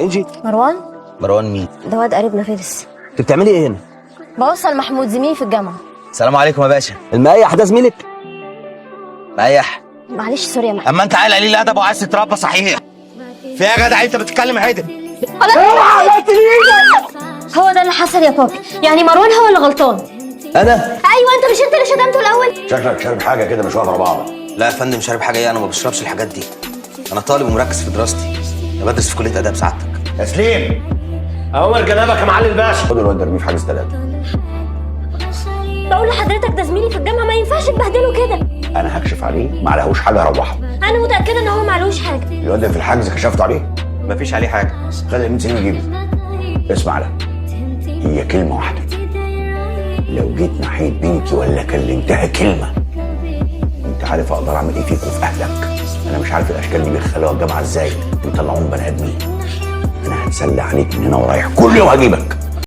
انجي. مروان؟ مروان مين؟ ده واد قريبنا فارس. انت بتعملي ايه هنا؟ بوصل محمود زميلي في الجامعة. السلام عليكم يا باشا. المقايح ده زميلك؟ مقايح؟ معلش سوري يا محمود. اما انت عيل قليل الادب وعايز تتربى صحيح. في ايه يا جدع انت بتتكلم عدل؟ هو ده اللي حصل يا بابي، يعني مروان هو اللي غلطان. انا؟ ايوه انت، مش انت اللي شتمته الاول؟ شكلك شارب حاجه كده مش واخده بعض. لا يا فندم شارب حاجه ايه؟ انا ما بشربش الحاجات دي. انا طالب ومركز في دراستي. انا بدرس في كليه اداب سعادتك. تسليم. أول جنابك يا معالي الباشا. خد الواد ده ارميه في حاجز ثلاثه. بقول لحضرتك ده زميلي في الجامعة، ما ينفعش تبهدله كده. انا هكشف عليه ما عليهوش حاجه هروحه. انا متأكدة ان هو معلوش حاجة. الواد ده في الحجز كشفت عليه؟ مفيش عليه حاجه. خلي من سنين يجيبه. اسمع لا، هي كلمه واحده. لو جيت ناحيه بنتي ولا كلمتها كلمه، انت عارف اقدر اعمل ايه فيك وفي اهلك. انا مش عارف الاشكال دي بيخلوها الجامعه ازاي بيطلعوهم بني ادمين. انا هتسلى عليك من هنا ورايح، كل يوم هجيبك.